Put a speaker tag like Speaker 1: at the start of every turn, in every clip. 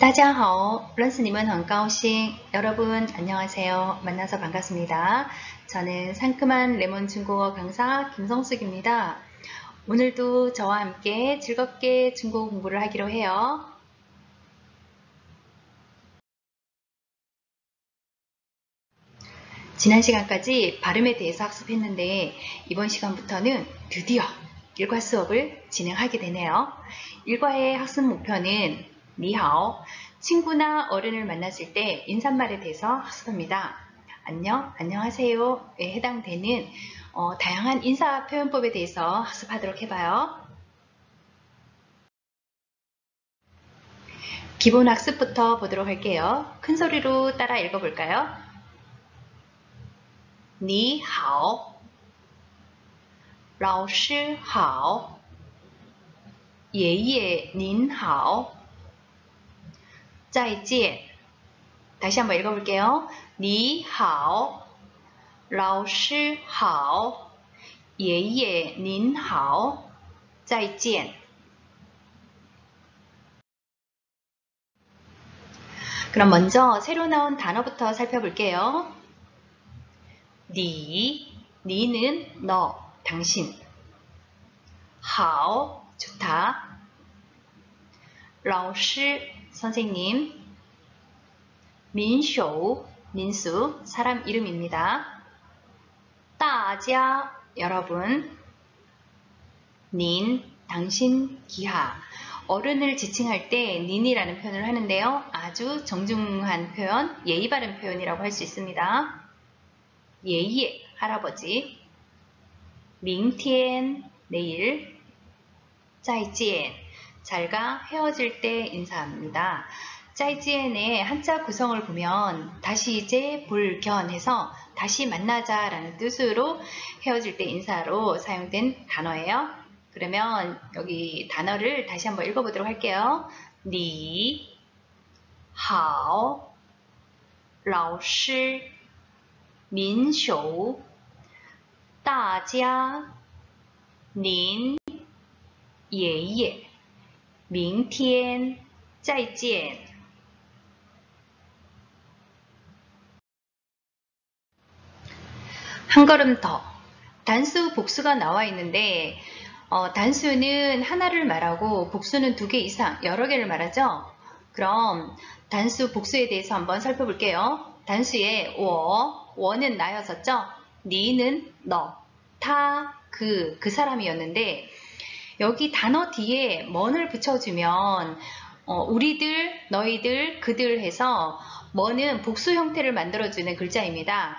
Speaker 1: 大家好,认识你们很高兴. 여러분 안녕하세요. 만나서 반갑습니다. 저는 상큼한 레몬 중국어 강사 김성숙입니다. 오늘도 저와 함께 즐겁게 중국어 공부를 하기로 해요. 지난 시간까지 발음에 대해서 학습했는데 이번 시간부터는 드디어 일과 수업을 진행하게 되네요. 일과의 학습 목표는 니하오, 친구나 어른을 만났을 때 인사말에 대해서 학습합니다. 안녕, 안녕하세요에 해당되는 다양한 인사 표현법에 대해서 학습하도록 해봐요. 기본 학습부터 보도록 할게요. 큰 소리로 따라 읽어볼까요? 你好,老师好,爷爷您好,再见. 다시 한번 읽어볼게요. 你好,老师好,爷爷您好,再见. 그럼 먼저 새로 나온 단어부터 살펴볼게요. 니는 너, 당신. 好, 좋다. 老师, 선생님. 民手, 민수, 사람 이름입니다. 大家, 여러분. 닌, 당신, 기하. 어른을 지칭할 때 닌이라는 표현을 하는데요. 아주 정중한 표현, 예의 바른 표현이라고 할 수 있습니다. 예예, 할아버지. 明天, 내일. 再见, 잘가, 헤어질 때 인사합니다. 再见의 한자 구성을 보면 다시 이제 불견해서 다시 만나자 라는 뜻으로 헤어질 때 인사로 사용된 단어예요. 그러면 여기 단어를 다시 한번 읽어보도록 할게요. 你好,老师民手大家您爷爷明天再见. 한 걸음 더. 단수 복수가 나와 있는데 단수는 하나를 말하고 복수는 2개 이상, 여러 개를 말하죠. 그럼 단수 복수에 대해서 한번 살펴볼게요. 단수에 워는 나였었죠. 니는 너, 타, 그 사람이었는데 여기 단어 뒤에 먼을 붙여주면 우리들, 너희들, 그들 해서 먼은 복수 형태를 만들어주는 글자입니다.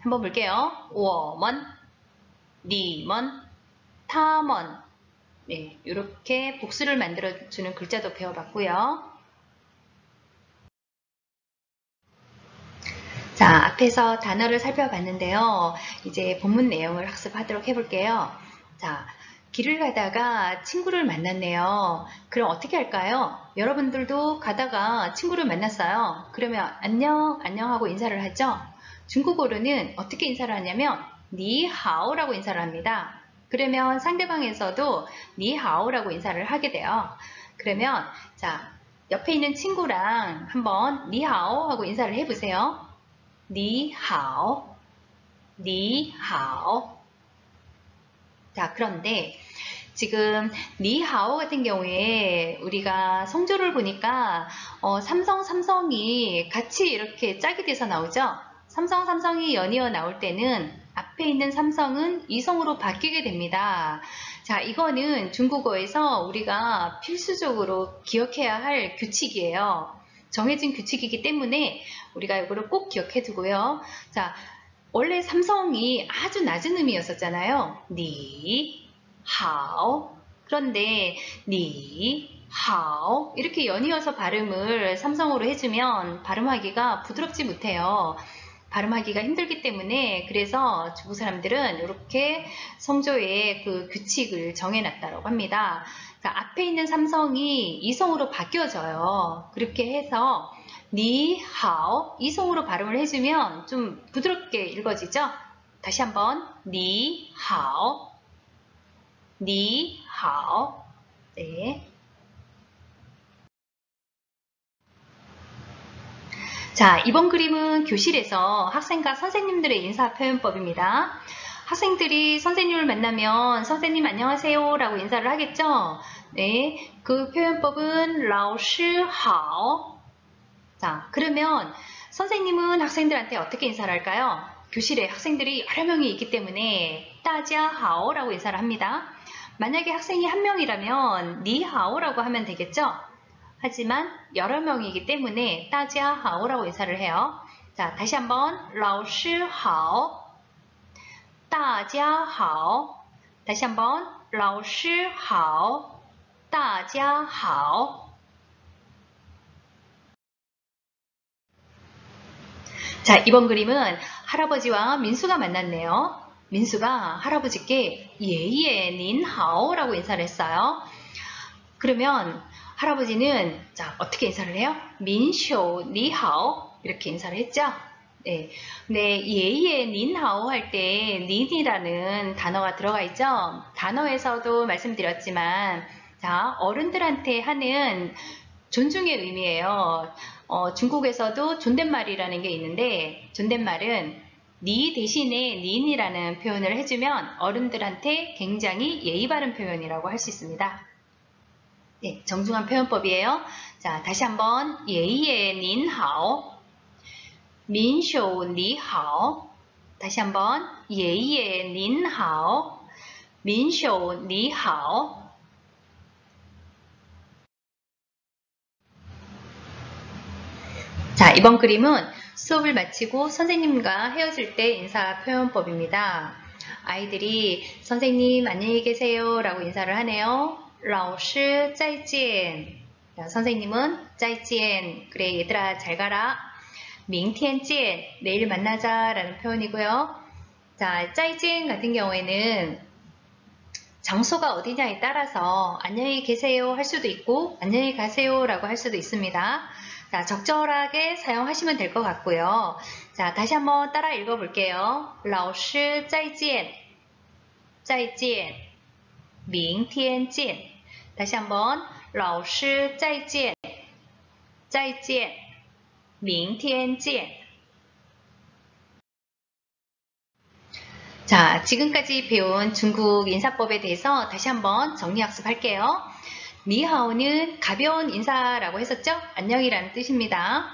Speaker 1: 한번 볼게요. 我们, 你们, 他们. 네, 이렇게 복수를 만들어주는 글자도 배워봤고요. 자, 앞에서 단어를 살펴봤는데요. 이제 본문 내용을 학습하도록 해볼게요. 자, 길을 가다가 친구를 만났네요. 그럼 어떻게 할까요? 여러분들도 가다가 친구를 만났어요. 그러면 안녕, 안녕하고 인사를 하죠. 중국어로는 어떻게 인사를 하냐면 니하오라고 인사를 합니다. 그러면 상대방에서도 니하오라고 인사를 하게 돼요. 그러면 자, 옆에 있는 친구랑 한번 니하오 하고 인사를 해보세요. 니하오, 니하오. 자, 그런데 지금 니하오 같은 경우에 우리가 성조를 보니까 삼성이 같이 이렇게 짝이 돼서 나오죠. 삼성이 연이어 나올 때는 앞에 있는 삼성은 이성으로 바뀌게 됩니다. 자, 이거는 중국어에서 우리가 필수적으로 기억해야 할 규칙이에요. 정해진 규칙이기 때문에 우리가 이거를 꼭 기억해 두고요. 자, 원래 삼성이 아주 낮은 음이었었잖아요. 니, 하오. 그런데 니, 하오 이렇게 연이어서 발음을 삼성으로 해주면 발음하기가 부드럽지 못해요. 발음하기가 힘들기 때문에 그래서 중국 사람들은 이렇게 성조의 그 규칙을 정해놨다고 합니다. 자, 앞에 있는 삼성이 이성으로 바뀌어져요. 그렇게 해서 니하오 이성으로 발음을 해주면 좀 부드럽게 읽어지죠? 다시 한번 니하오, 니하오. 네. 자, 이번 그림은 교실에서 학생과 선생님들의 인사 표현법입니다. 학생들이 선생님을 만나면 선생님 안녕하세요 라고 인사를 하겠죠? 네, 그 표현법은 老师好. 자, 그러면 선생님은 학생들한테 어떻게 인사를 할까요? 교실에 학생들이 여러 명이 있기 때문에 大家好라고 인사를 합니다. 만약에 학생이 한 명이라면 你好라고 하면 되겠죠? 하지만 여러 명이기 때문에 大家好라고 인사를 해요. 자, 다시 한번 老师好大家好. 다시 한번 老师好大家好. 자, 이번 그림은 할아버지와 민수가 만났네요. 민수가 할아버지께 예예 닌하오라고 인사를 했어요. 그러면 할아버지는 자, 어떻게 인사를 해요? 민쇼 니하오 이렇게 인사를 했죠. 네, 근데 예예 닌하오 할 때 닌이라는 단어가 들어가 있죠. 단어에서도 말씀드렸지만 자, 어른들한테 하는 존중의 의미예요. 중국에서도 존댓말이라는 게 있는데 존댓말은 니 대신에 닌이라는 표현을 해주면 어른들한테 굉장히 예의 바른 표현이라고 할 수 있습니다. 네, 정중한 표현법이에요. 자, 다시 한번 예예 닌하오 민쇼 니하오. 다시 한번 예예 닌하오 민쇼 니하오. 자, 이번 그림은 수업을 마치고 선생님과 헤어질 때 인사 표현법입니다. 아이들이 선생님 안녕히 계세요 라고 인사를 하네요. 老师再见. 선생님은 再见. 그래 얘들아 잘 가라. 明天见. 내일 만나자 라는 표현이고요. 자, 再见 같은 경우에는 장소가 어디냐에 따라서 안녕히 계세요 할 수도 있고 안녕히 가세요 라고 할 수도 있습니다. 자, 적절하게 사용하시면 될 것 같고요. 자, 다시 한번 따라 읽어볼게요. 老师再见再见明天见. 다시 한번 老师再见再见明天见. 자, 지금까지 배운 중국 인사법에 대해서 다시 한번 정리학습할게요. 니하오는 가벼운 인사라고 했었죠? 안녕이라는 뜻입니다.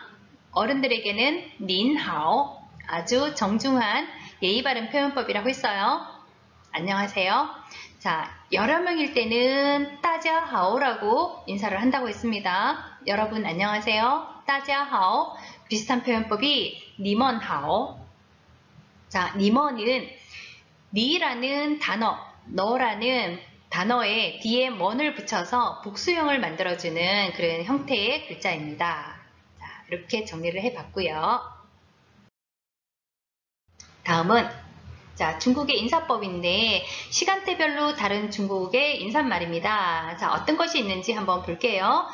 Speaker 1: 어른들에게는 닌하오, 아주 정중한 예의 바른 표현법이라고 했어요. 안녕하세요. 자, 여러 명일 때는 따자하오라고 인사를 한다고 했습니다. 여러분 안녕하세요. 따자하오. 비슷한 표현법이 니먼하오. 자, 니먼은 니라는 단어, 너라는 단어에 뒤에 먼을 붙여서 복수형을 만들어주는 그런 형태의 글자입니다. 자, 이렇게 정리를 해봤고요. 다음은 자, 중국의 인사법인데 시간대별로 다른 중국의 인사말입니다. 자, 어떤 것이 있는지 한번 볼게요.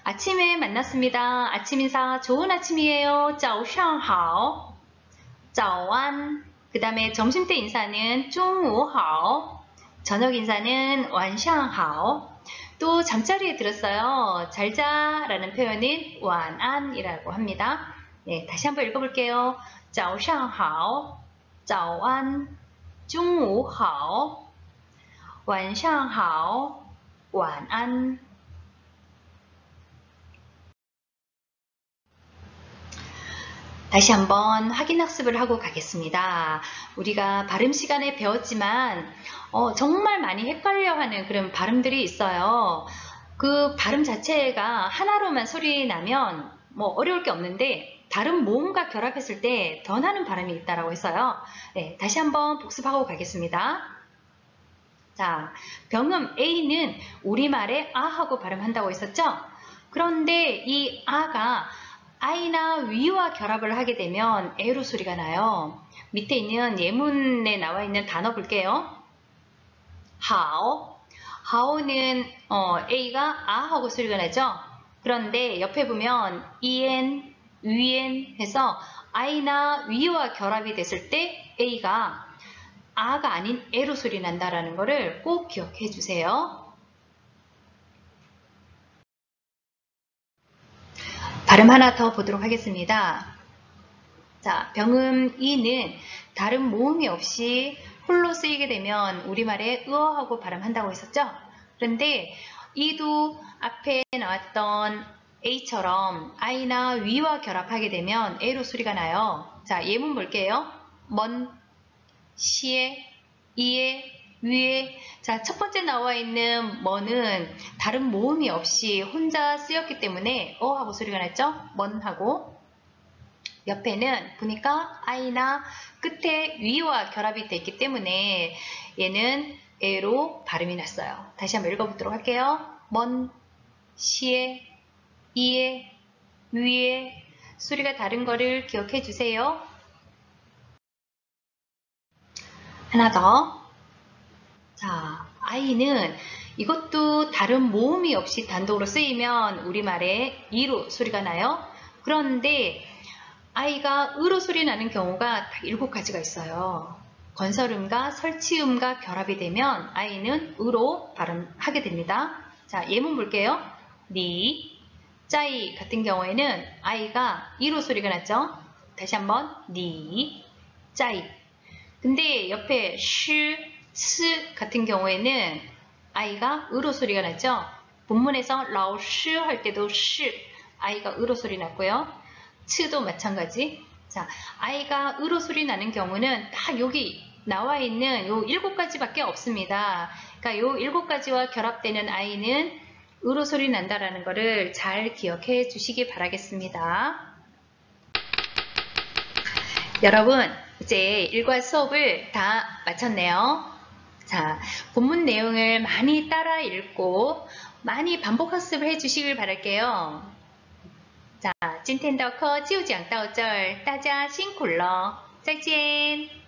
Speaker 1: 아침에 만났습니다. 아침 인사 좋은 아침이에요. 早上好. 早安. 그 다음에 점심때 인사는 中午好. 저녁 인사는 晚上好. 또 잠자리에 들었어요. 잘자 라는 표현은 晚安이라고 합니다. 네, 다시 한번 읽어볼게요. 早上好早安中午好晚上好晚安. 다시 한번 확인 학습을 하고 가겠습니다. 우리가 발음 시간에 배웠지만 정말 많이 헷갈려하는 그런 발음들이 있어요. 그 발음 자체가 하나로만 소리 나면 뭐 어려울 게 없는데 다른 모음과 결합했을 때 더 나는 발음이 있다고 했어요. 네, 다시 한번 복습하고 가겠습니다. 자, 병음 A는 우리말에 아 하고 발음한다고 했었죠? 그런데 이 아가 아이나 위와 결합을 하게 되면 에로 소리가 나요. 밑에 있는 예문에 나와 있는 단어 볼게요. 하오. 하오는 A가 아 하고 소리가 나죠? 그런데 옆에 보면 이엔, 위엔 해서 아이나 위와 결합이 됐을 때 A가 아가 아닌 에로 소리 난다라는 거를 꼭 기억해 주세요. 발음 하나 더 보도록 하겠습니다. 자, 병음 이는 다른 모음이 없이 홀로 쓰이게 되면 우리말에 으어하고 발음한다고 했었죠? 그런데 이도 앞에 나왔던 A처럼 I나 위와 결합하게 되면 A로 소리가 나요. 자, 예문 볼게요. 먼, 시에, 이에, 위에. 자, 첫 번째 나와 있는 먼은 다른 모음이 없이 혼자 쓰였기 때문에 하고 소리가 났죠? 먼하고. 옆에는 보니까 I나 끝에 위와 결합이 되어 있기 때문에 얘는 에로 발음이 났어요. 다시 한번 읽어보도록 할게요. 먼, 시에, 이에, 위에. 소리가 다른 거를 기억해 주세요. 하나 더. 자, I는 이것도 다른 모음이 없이 단독으로 쓰이면 우리말에 이로 소리가 나요. 그런데 I가 으로 소리 나는 경우가 딱 7가지가 있어요. 건설음과 설치음과 결합이 되면 I는 으로 발음하게 됩니다. 자, 예문 볼게요. 니, 짜이 같은 경우에는 I가 이로 소리가 났죠. 다시 한번 니, 짜이. 근데 옆에 시, 스 같은 경우에는 I가 으로 소리가 났죠. 본문에서 라오시 할 때도 시, I가 으로 소리 났고요. 츠도 마찬가지. 자, I가 으로 소리 나는 경우는 딱 여기 나와 있는 요 7가지밖에 없습니다. 그러니까 요 7가지와 결합되는 I는 으로 소리 난다라는 거를 잘 기억해 주시기 바라겠습니다. 여러분, 이제 일과 수업을 다 마쳤네요. 자, 본문 내용을 많이 따라 읽고 많이 반복 학습을 해 주시길 바랄게요. 자，今天的课就讲到这儿，大家辛苦了，再见。